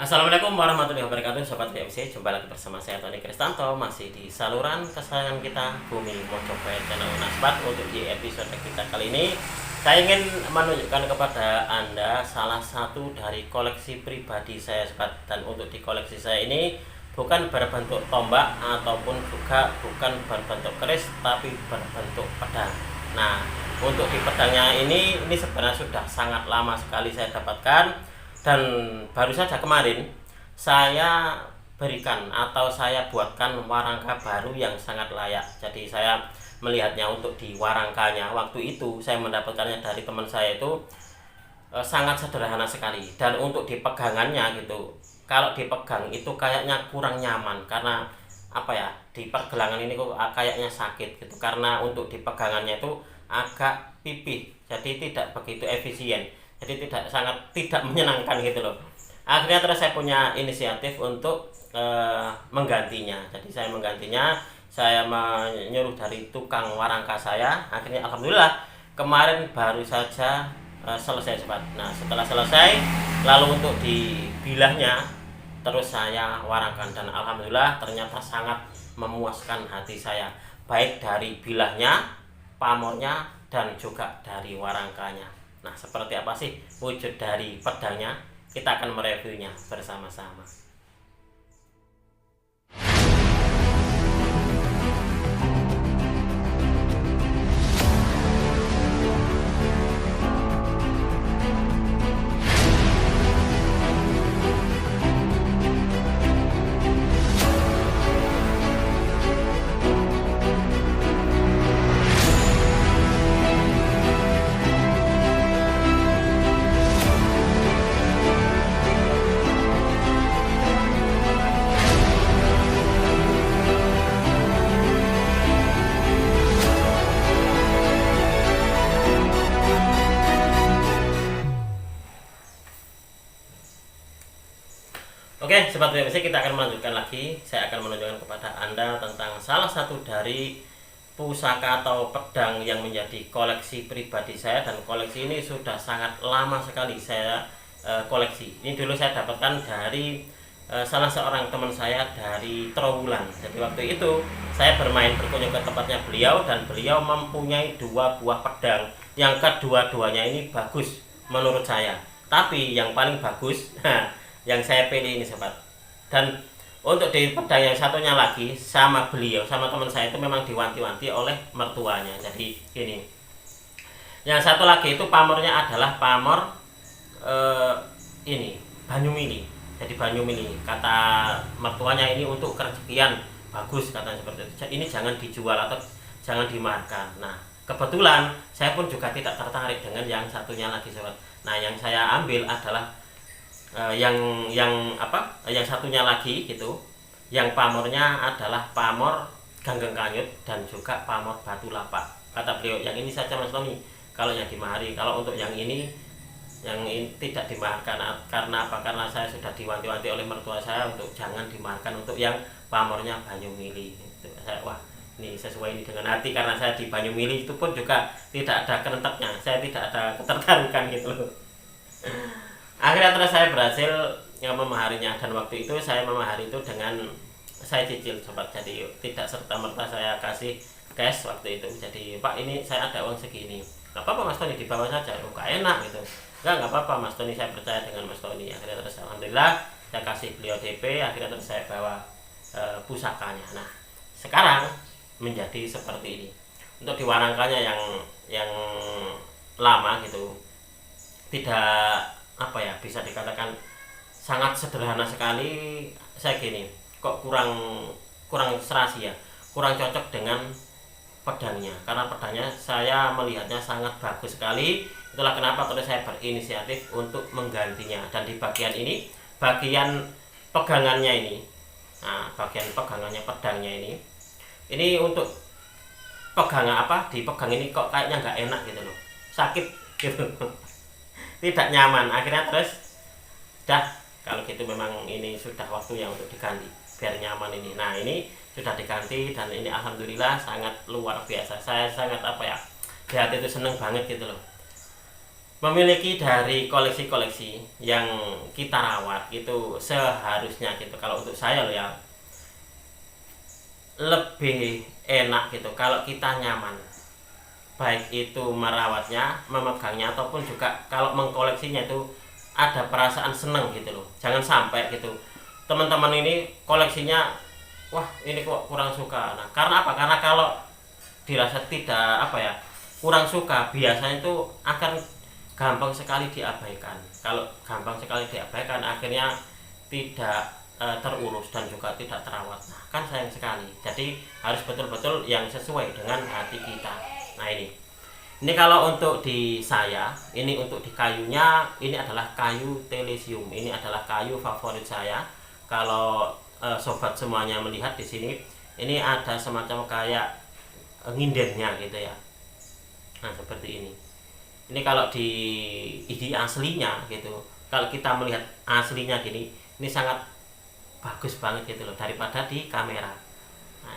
Assalamualaikum warahmatullahi wabarakatuh, Sobat VMC. Jumpa lagi bersama saya Tony Kristanto, masih di saluran kesayangan kita, Bumi Mojokerto Channel. Nah, Sobat, untuk di episode kita kali ini saya ingin menunjukkan kepada Anda salah satu dari koleksi pribadi saya, Sobat. Dan untuk di koleksi saya ini bukan berbentuk tombak ataupun juga bukan berbentuk keris, tapi berbentuk pedang. Nah, untuk di pedangnya ini sebenarnya sudah sangat lama sekali saya dapatkan, dan baru saja kemarin saya berikan atau saya buatkan warangka baru yang sangat layak. Jadi saya melihatnya untuk di warangkanya, waktu itu saya mendapatkannya dari teman saya itu sangat sederhana sekali. Dan untuk di pegangannya gitu, kalau dipegang itu kayaknya kurang nyaman, karena apa ya, di pergelangan ini kok kayaknya sakit gitu, karena untuk di pegangannya itu agak pipih, jadi tidak begitu efisien, jadi sangat tidak menyenangkan gitu loh. Akhirnya terus saya punya inisiatif untuk menggantinya. Jadi saya menggantinya, saya menyuruh dari tukang warangka saya. Akhirnya alhamdulillah kemarin baru saja selesai, Sobat. Nah, setelah selesai lalu untuk dibilahnya terus saya warangkan, dan alhamdulillah ternyata sangat memuaskan hati saya, baik dari bilahnya, pamornya, dan juga dari warangkanya. Nah, seperti apa sih wujud dari pedangnya? Kita akan mereviewnya bersama-sama. Oke, Sobat VMC, kita akan melanjutkan lagi. Saya akan menunjukkan kepada Anda tentang salah satu dari pusaka atau pedang yang menjadi koleksi pribadi saya, dan koleksi ini sudah sangat lama sekali saya koleksi. Ini dulu saya dapatkan dari salah seorang teman saya dari Trowulan. Jadi waktu itu saya berkunjung ke tempatnya beliau, dan beliau mempunyai dua buah pedang yang kedua-duanya ini bagus menurut saya. Tapi yang paling bagus yang saya pilih ini, Sobat. Dan untuk di pedang yang satunya lagi, sama beliau, sama teman saya itu memang diwanti-wanti oleh mertuanya. Jadi gini, yang satu lagi itu pamornya adalah pamor ini Banyumili. Jadi Banyumili, kata mertuanya ini untuk kerejekian bagus, katanya seperti itu. Ini jangan dijual atau jangan dimakan. Nah, kebetulan saya pun juga tidak tertarik dengan yang satunya lagi, Sobat. Nah, yang saya ambil adalah yang satunya lagi gitu, yang pamornya adalah pamor Ganggeng Kanyut dan juga pamor Batu Lapak. Kata beliau, yang ini saja Mas Tommy kalau yang dimahari, kalau untuk yang ini tidak dimaharkan. Karena apa? Karena saya sudah diwanti-wanti oleh mertua saya untuk jangan dimaharkan untuk yang pamornya Banyumili gitu. Wah, ini sesuai ini dengan hati, karena saya di Banyumili itu pun juga tidak ada kerenteknya, saya tidak ada ketertarikan gitu loh. Akhirnya terus saya berhasil memaharinya, dan waktu itu saya memahari itu dengan saya cicil, Sobat. Jadi tidak serta-merta saya kasih cash waktu itu. Jadi, Pak, ini saya ada uang segini, nggak apa-apa Mas Tony, dibawa saja. Gak enak gitu. Nggak apa-apa Mas Tony, saya percaya dengan Mas Tony. Akhirnya terus alhamdulillah saya kasih beliau DP. Akhirnya terus saya bawa pusakanya. Nah, sekarang menjadi seperti ini. Untuk di warangkanya yang lama gitu, tidak apa ya, bisa dikatakan sangat sederhana sekali. Saya gini, kok kurang serasi ya, kurang cocok dengan pedangnya, karena pedangnya saya melihatnya sangat bagus sekali. Itulah kenapa terus saya berinisiatif untuk menggantinya. Dan di bagian ini, bagian pegangannya ini, nah bagian pegangannya pedangnya ini untuk pegangan dipegang ini kok kayaknya nggak enak gitu loh, sakit gitu tidak nyaman. Akhirnya terus kalau gitu memang ini sudah waktunya untuk diganti biar nyaman ini. Nah, ini sudah diganti, dan ini alhamdulillah sangat luar biasa. Saya sangat di hati itu seneng banget gitu loh. memiliki dari koleksi-koleksi yang kita rawat itu seharusnya gitu, kalau untuk saya loh ya, lebih enak gitu kalau kita nyaman, baik itu merawatnya, memegangnya, ataupun juga kalau mengkoleksinya itu ada perasaan seneng gitu loh. Jangan sampai gitu teman-teman ini koleksinya, wah ini kok kurang suka. Nah, karena apa? Karena kalau dirasa tidak apa ya, kurang suka, biasanya itu akan gampang sekali diabaikan. Kalau gampang sekali diabaikan, akhirnya tidak terurus dan juga tidak terawat. Nah, kan sayang sekali. Jadi harus betul-betul yang sesuai dengan hati kita. Nah, ini kalau untuk di saya, ini untuk di kayunya, ini adalah kayu telesium. Ini adalah kayu favorit saya. Kalau sobat semuanya melihat di sini, ini ada semacam kayak ngindernya gitu ya. Nah, seperti ini. Ini kalau di aslinya gitu, kalau kita melihat aslinya gini, ini sangat bagus banget gitu loh daripada di kamera. Nah,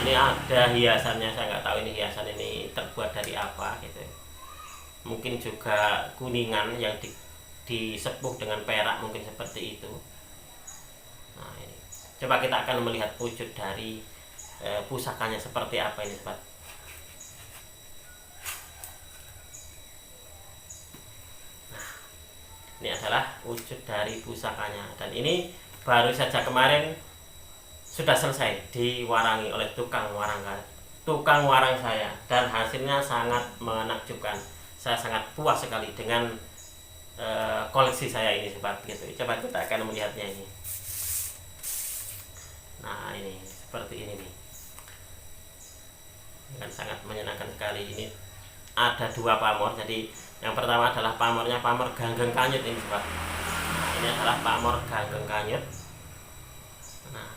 ini ada hiasannya, saya nggak tahu ini hiasan ini terbuat dari apa gitu. Mungkin juga kuningan yang disepuh dengan perak, mungkin seperti itu. Nah, ini coba kita akan melihat wujud dari pusakanya seperti apa ini, sobat. Ini adalah wujud dari pusakanya, dan ini baru saja kemarin sudah selesai diwarangi oleh tukang warang saya, dan hasilnya sangat menakjubkan. Saya sangat puas sekali dengan koleksi saya ini, sobat gitu. Coba kita akan melihatnya ini. Nah, ini seperti ini nih, kan sangat menyenangkan sekali. Ini ada dua pamor, jadi yang pertama adalah pamornya pamor ganggeng kanyut ini, sobat. Nah, ini adalah pamor ganggeng kanyut. Nah,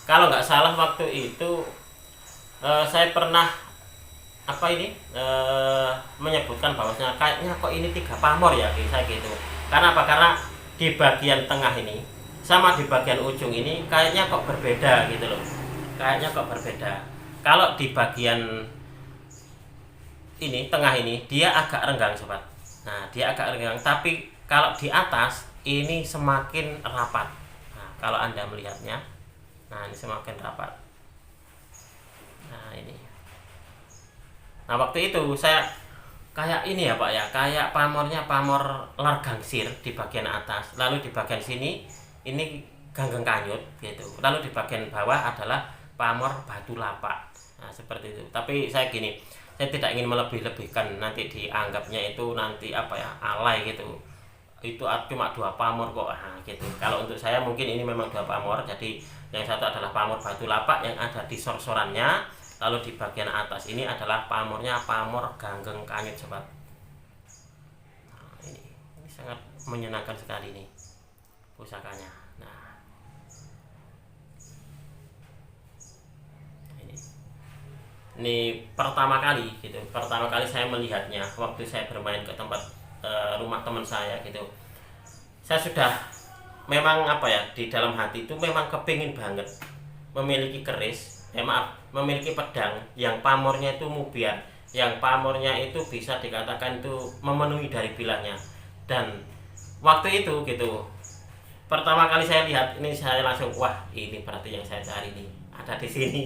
kalau nggak salah waktu itu saya pernah menyebutkan bahwasanya kayaknya kok ini 3 pamor ya, saya gitu. Karena apa? Karena di bagian tengah ini sama di bagian ujung ini kayaknya kok berbeda gitu loh. Kayaknya kok berbeda. Kalau di bagian ini tengah ini dia agak renggang, sobat. Nah, dia agak renggang, tapi kalau di atas ini semakin rapat. Nah, kalau Anda melihatnya, nah ini semakin rapat. Nah, ini. Nah, waktu itu saya kayak ini ya, Pak ya, kayak pamornya pamor largangsir di bagian atas, lalu di bagian sini ini ganggeng kanyut gitu. Lalu di bagian bawah adalah pamor batu lapak. Nah, seperti itu. Tapi saya gini, saya tidak ingin melebih-lebihkan, nanti dianggapnya itu nanti apa ya, alay gitu. Itu cuma 2 pamor kok, nah, gitu. Kalau untuk saya mungkin ini memang 2 pamor. Jadi yang satu adalah pamor batu lapak yang ada di sor-sorannya, lalu di bagian atas ini adalah pamornya pamor ganggeng kanyut, sobat. Nah, ini sangat menyenangkan sekali nih pusakanya. Nah, ini pertama kali gitu, pertama kali saya melihatnya waktu saya bermain ke tempat rumah teman saya gitu. Saya sudah memang apa ya, di dalam hati itu memang kepingin banget memiliki keris, memiliki pedang yang pamornya itu mubian, yang pamornya itu bisa dikatakan itu memenuhi dari bilahnya. Dan waktu itu gitu, pertama kali saya lihat ini, saya langsung, wah ini berarti yang saya cari nih ada di sini.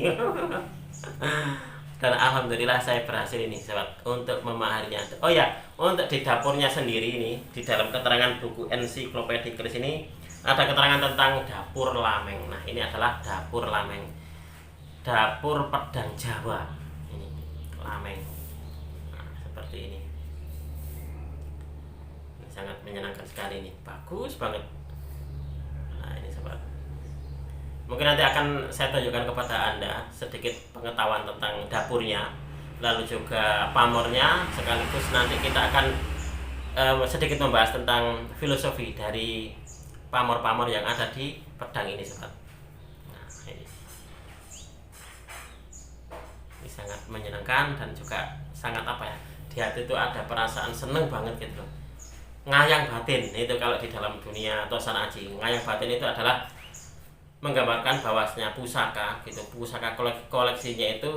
Dan alhamdulillah saya berhasil ini, sobat, untuk memahaminya. Oh ya, untuk di dapurnya sendiri ini, di dalam keterangan buku ensiklopedia keris ini ada keterangan tentang dapur lameng. Nah, ini adalah dapur lameng, dapur pedang Jawa ini, lameng. Nah, seperti ini sangat menyenangkan sekali nih, bagus banget. Nah, ini, sobat, mungkin nanti akan saya tunjukkan kepada Anda sedikit pengetahuan tentang dapurnya, lalu juga pamornya, sekaligus nanti kita akan sedikit membahas tentang filosofi dari pamor-pamor yang ada di pedang ini, sobat. Nah, ini sangat menyenangkan dan juga sangat apa ya, di hati itu ada perasaan seneng banget gitu loh. Ngayang batin itu kalau di dalam dunia Tosan Aji, ngayang batin itu adalah menggambarkan bahwasanya pusaka gitu, pusaka koleksinya itu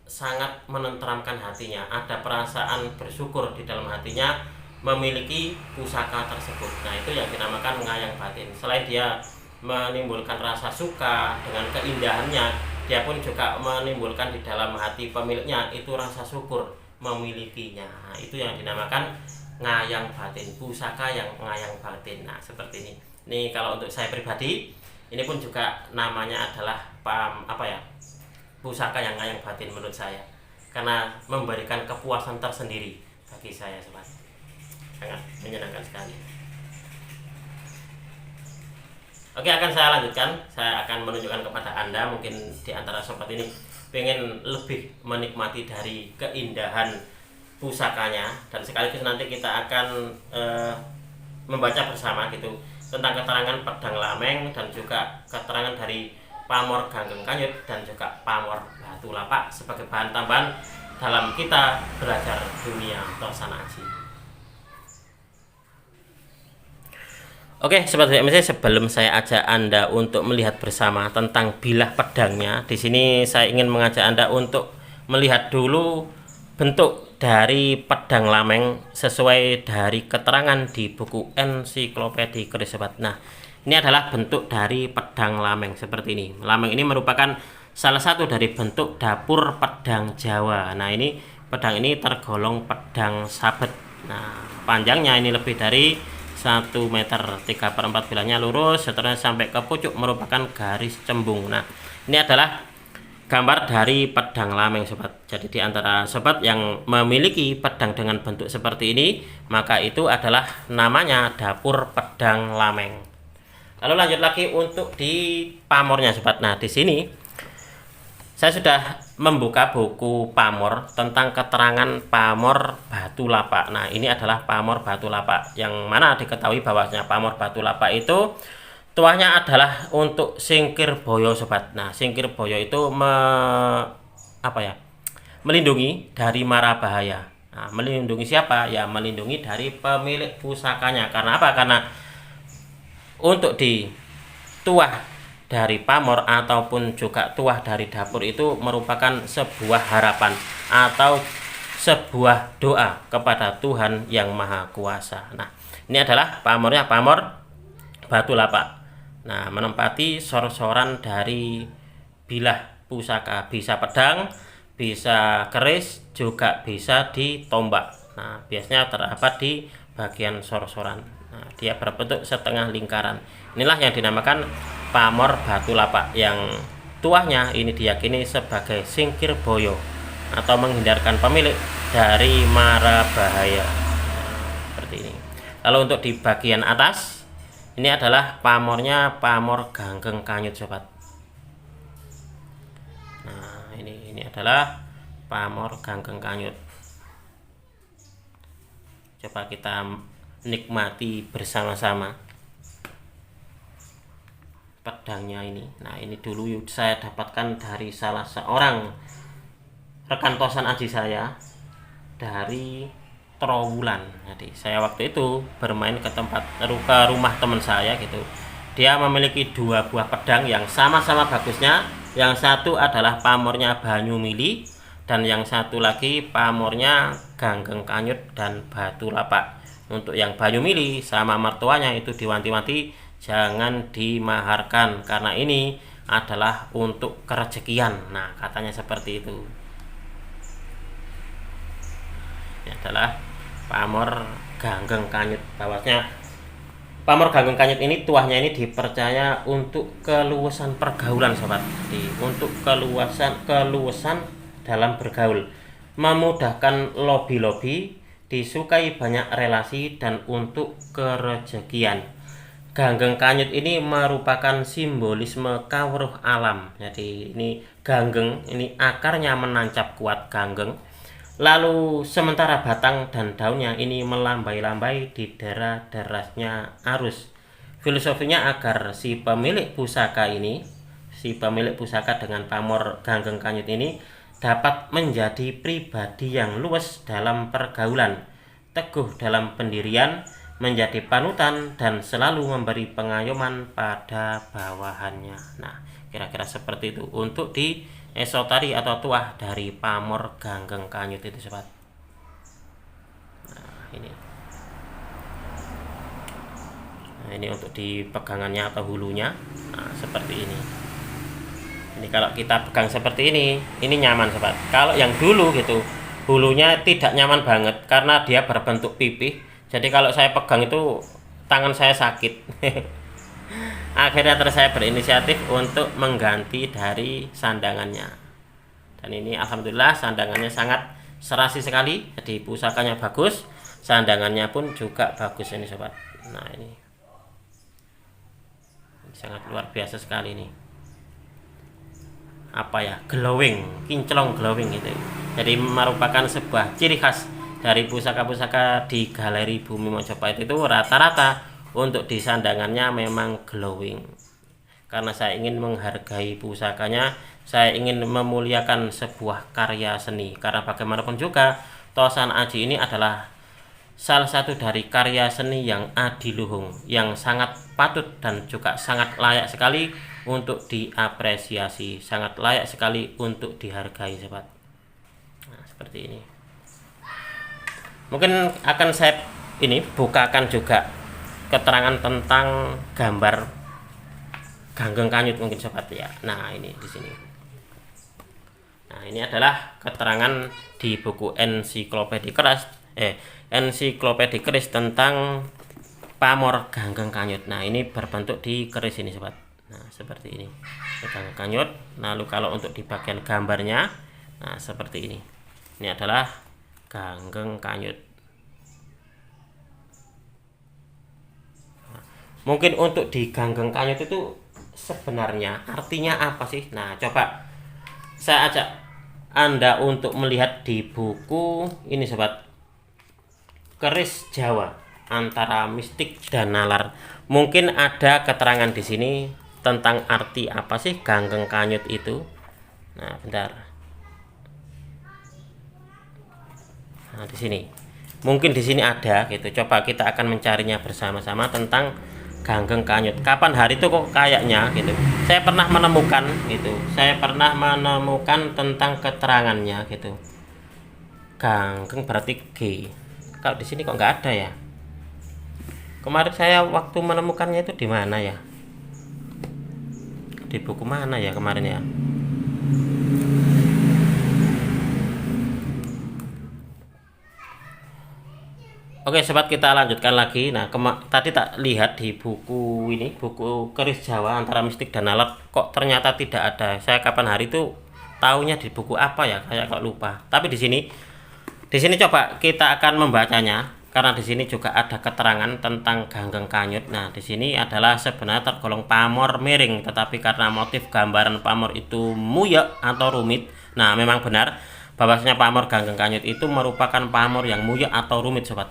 sangat menenteramkan hatinya, ada perasaan bersyukur di dalam hatinya memiliki pusaka tersebut. Nah, itu yang dinamakan ngayang batin. Selain dia menimbulkan rasa suka dengan keindahannya, dia pun juga menimbulkan di dalam hati pemiliknya itu rasa syukur memilikinya. Nah, itu yang dinamakan ngayang batin, pusaka yang ngayang batin. Nah, seperti ini. Ini kalau untuk saya pribadi, ini pun juga namanya adalah pusaka yang ngayang batin menurut saya, karena memberikan kepuasan tersendiri bagi saya, sobat. Sangat menyenangkan sekali. Oke, akan saya lanjutkan. Saya akan menunjukkan kepada Anda, mungkin di antara sobat ini pengen lebih menikmati dari keindahan pusakanya, dan sekaligus nanti kita akan membaca bersama gitu tentang keterangan pedang lameng dan juga keterangan dari pamor Ganggeng Kanyut dan juga pamor Batu Lapak sebagai bahan tambahan dalam kita belajar dunia Tosan Aji. Oke, sobat BMC, sebelum saya ajak Anda untuk melihat bersama tentang bilah pedangnya, di sini saya ingin mengajak Anda untuk melihat dulu bentuk dari pedang lameng sesuai dari keterangan di buku Ensiklopedia Keris, sobat. Nah, ini adalah bentuk dari pedang lameng seperti ini. Lameng ini merupakan salah satu dari bentuk dapur pedang Jawa. Nah, ini pedang ini tergolong pedang sabet. Nah, panjangnya ini lebih dari 1 meter, 3/4 bilangnya lurus, seterusnya sampai ke pucuk merupakan garis cembung. Nah, ini adalah gambar dari pedang lameng, sobat. Jadi di antara sobat yang memiliki pedang dengan bentuk seperti ini, maka itu adalah namanya dapur pedang lameng. Lalu lanjut lagi untuk di pamornya, sobat. Nah, di sini saya sudah membuka buku pamor tentang keterangan pamor Batu Lapak. Nah, ini adalah pamor Batu Lapak, yang mana diketahui bahwasanya pamor Batu Lapak itu tuahnya adalah untuk Singkir Boyo, sobat. Nah, Singkir Boyo itu melindungi dari mara bahaya. Nah, melindungi siapa? Ya, melindungi dari pemilik pusakanya. Karena apa? Karena untuk di tuah dari pamor ataupun juga tuah dari dapur itu merupakan sebuah harapan atau sebuah doa kepada Tuhan yang Maha Kuasa. Nah, ini adalah pamornya, pamor Batu Lapak. Nah, menempati sor-soran dari bilah pusaka, bisa pedang, bisa keris, juga bisa ditombak. Nah, biasanya terdapat di bagian sor-soran. Nah, dia berbentuk setengah lingkaran. Inilah yang dinamakan pamor Batu Lapak, yang tuahnya ini diyakini sebagai Singkir Boyo atau menghindarkan pemilik dari mara bahaya. Seperti ini. Lalu untuk di bagian atas, ini adalah pamornya pamor Ganggeng Kanyut, sobat. Nah, ini adalah pamor Ganggeng Kanyut. Coba kita nikmati bersama-sama pedangnya ini. Nah, ini dulu saya dapatkan dari salah seorang rekan Tosan Aji saya dari Trowulan. Jadi saya waktu itu bermain ke rumah teman saya gitu. Dia memiliki 2 buah pedang yang sama-sama bagusnya. Yang satu adalah pamornya Banyumili dan yang satu lagi pamornya Ganggeng Kanyut dan Batu Lapak. Untuk yang Banyumili sama mertuanya itu diwanti-wanti jangan dimaharkan karena ini adalah untuk kerejekian. Nah, katanya seperti itu. Ini adalah pamor Ganggeng Kanyut. Bahwasanya pamor Ganggeng Kanyut ini tuahnya ini dipercaya untuk keluasan pergaulan, sobat. Jadi untuk keluasan dalam bergaul, memudahkan lobi-lobi, disukai banyak relasi, dan untuk kerejekian. Ganggeng Kanyut ini merupakan simbolisme kawruh alam. Jadi ini ganggeng, ini akarnya menancap kuat ganggeng. Lalu sementara batang dan daunnya ini melambai-lambai di derasnya arus. Filosofinya agar si pemilik pusaka dengan pamor Ganggeng Kanyut ini dapat menjadi pribadi yang luwes dalam pergaulan, teguh dalam pendirian, menjadi panutan, dan selalu memberi pengayoman pada bawahannya. Nah, kira-kira seperti itu untuk di esotari atau tuah dari pamor Ganggeng Kanyut itu sobat. Nah ini, untuk di pegangannya atau hulunya. Nah seperti ini. Ini kalau kita pegang seperti ini nyaman sobat. Kalau yang dulu gitu, hulunya tidak nyaman banget karena dia berbentuk pipih. Jadi kalau saya pegang itu tangan saya sakit. Akhirnya terus saya berinisiatif untuk mengganti dari sandangannya. Dan ini alhamdulillah sandangannya sangat serasi sekali. Jadi pusakanya bagus, sandangannya pun juga bagus ini sobat. Nah ini sangat luar biasa sekali ini. Apa ya, glowing, kinclong glowing itu. Jadi merupakan sebuah ciri khas dari pusaka-pusaka di Galeri Bumi Mojopahit itu rata-rata untuk di sandangannya memang glowing. Karena saya ingin menghargai pusakanya, saya ingin memuliakan sebuah karya seni. Karena bagaimanapun juga Tosan Aji ini adalah salah satu dari karya seni yang adiluhung, yang sangat patut dan juga sangat layak sekali untuk diapresiasi, sangat layak sekali untuk dihargai sobat. Nah seperti ini. Mungkin akan saya bukakan juga keterangan tentang gambar Ganggeng Kanyut mungkin sobat ya. Nah ini di sini. Nah ini adalah keterangan di buku ensiklopedia keris tentang pamor Ganggeng Kanyut. Nah ini berbentuk di keris ini sobat. Nah seperti ini Ganggeng Kanyut. Lalu kalau untuk di bagian gambarnya, nah seperti ini. Ini adalah Ganggeng Kanyut. Mungkin untuk di Ganggeng Kanyut itu sebenarnya artinya apa sih? Nah coba saya ajak Anda untuk melihat di buku ini sobat, Keris Jawa Antara Mistik dan Nalar. Mungkin ada keterangan di sini tentang arti apa sih Ganggeng Kanyut itu. Nah bentar. Nah di sini mungkin di sini ada gitu. Coba kita akan mencarinya bersama-sama tentang Ganggeng Kanyut. Kapan hari itu kok kayaknya gitu. Saya pernah menemukan gitu. Saya pernah menemukan tentang keterangannya gitu. Ganggeng berarti G. Kalau di sini kok nggak ada ya. Kemarin saya waktu menemukannya itu di mana ya? Di buku mana ya kemarin ya? Oke sobat, kita lanjutkan lagi. Nah tadi tak lihat di buku ini, buku Keris Jawa Antara Mistik dan Nalar, kok ternyata tidak ada. Saya kapan hari itu taunya di buku apa ya, kayak kok lupa. Tapi di sini coba kita akan membacanya karena di sini juga ada keterangan tentang Ganggeng Kanyut. Nah di sini adalah sebenarnya tergolong pamor miring, tetapi karena motif gambaran pamor itu muyek atau rumit. Nah memang benar bahwasanya pamor Ganggeng Kanyut itu merupakan pamor yang muyek atau rumit sobat.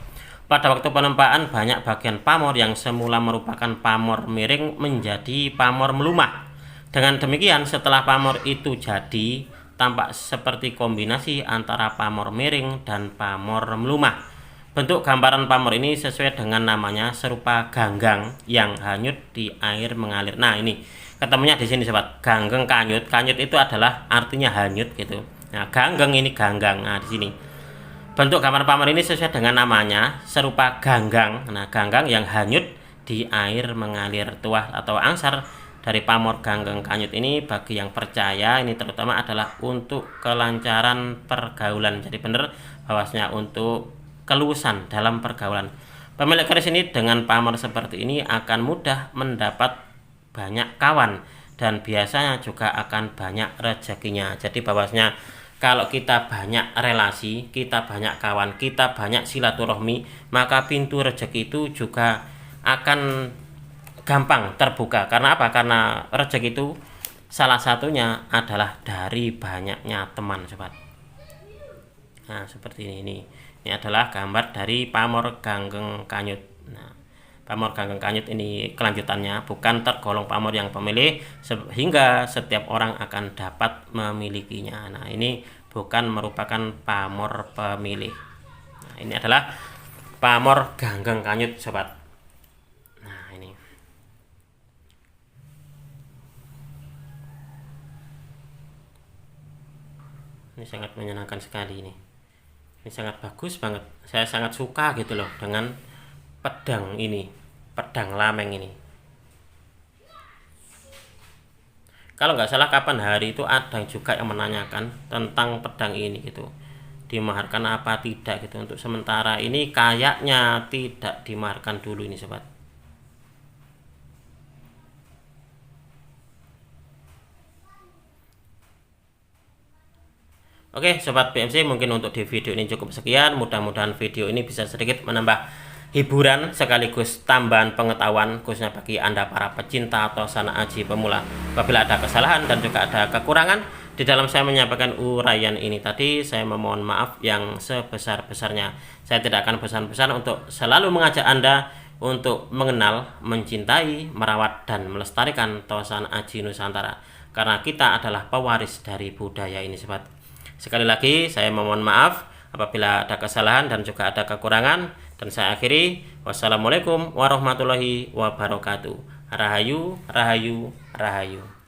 Pada waktu penempaan, banyak bagian pamor yang semula merupakan pamor miring menjadi pamor melumah. Dengan demikian, setelah pamor itu jadi, tampak seperti kombinasi antara pamor miring dan pamor melumah. Bentuk gambaran pamor ini sesuai dengan namanya, serupa ganggang yang hanyut di air mengalir. Nah ini ketemunya di sini sobat, Ganggeng Kanyut. Kanyut itu adalah artinya hanyut gitu. Nah ganggeng ini ganggang. Nah di sini bentuk gambar pamor ini sesuai dengan namanya, serupa ganggang. Nah, ganggang yang hanyut di air mengalir. Tuah atau angsar dari pamor Ganggeng Kanyut ini bagi yang percaya ini terutama adalah untuk kelancaran pergaulan. Jadi benar bahwasanya untuk keluasan dalam pergaulan. Pemilik keris ini dengan pamor seperti ini akan mudah mendapat banyak kawan dan biasanya juga akan banyak rezekinya. Jadi bahwasanya kalau kita banyak relasi, kita banyak kawan, kita banyak silaturahmi, maka pintu rezeki itu juga akan gampang terbuka. Karena apa? Karena rezeki itu salah satunya adalah dari banyaknya teman sobat. Nah seperti ini. Ini adalah gambar dari pamor Ganggeng Kanyut. Nah pamor Ganggeng Kanyut ini kelanjutannya, bukan tergolong pamor yang pemilih sehingga setiap orang akan dapat memilikinya. Nah ini bukan merupakan pamor pemilih. Nah ini adalah pamor Ganggeng Kanyut sobat. Nah ini Ini sangat menyenangkan sekali ini. Ini sangat bagus banget. Saya sangat suka gitu loh dengan pedang ini, pedang lameng ini. Kalau nggak salah kapan hari itu ada juga yang menanyakan tentang pedang ini gitu, dimaharkan apa tidak gitu. Untuk sementara ini kayaknya tidak dimaharkan dulu ini sobat. Oke sobat BMC, mungkin untuk di video ini cukup sekian. Mudah-mudahan video ini bisa sedikit menambah hiburan sekaligus tambahan pengetahuan khususnya bagi Anda para pecinta atau sana aji pemula. Apabila ada kesalahan dan juga ada kekurangan di dalam saya menyampaikan uraian ini tadi, saya memohon maaf yang sebesar-besarnya. Saya tidak akan bosan-bosan untuk selalu mengajak Anda untuk mengenal, mencintai, merawat, dan melestarikan Tosan Aji Nusantara, karena kita adalah pewaris dari budaya ini sobat. Sekali lagi saya memohon maaf apabila ada kesalahan dan juga ada kekurangan, dan saya akhiri. Wassalamualaikum warahmatullahi wabarakatuh. Rahayu, rahayu, rahayu.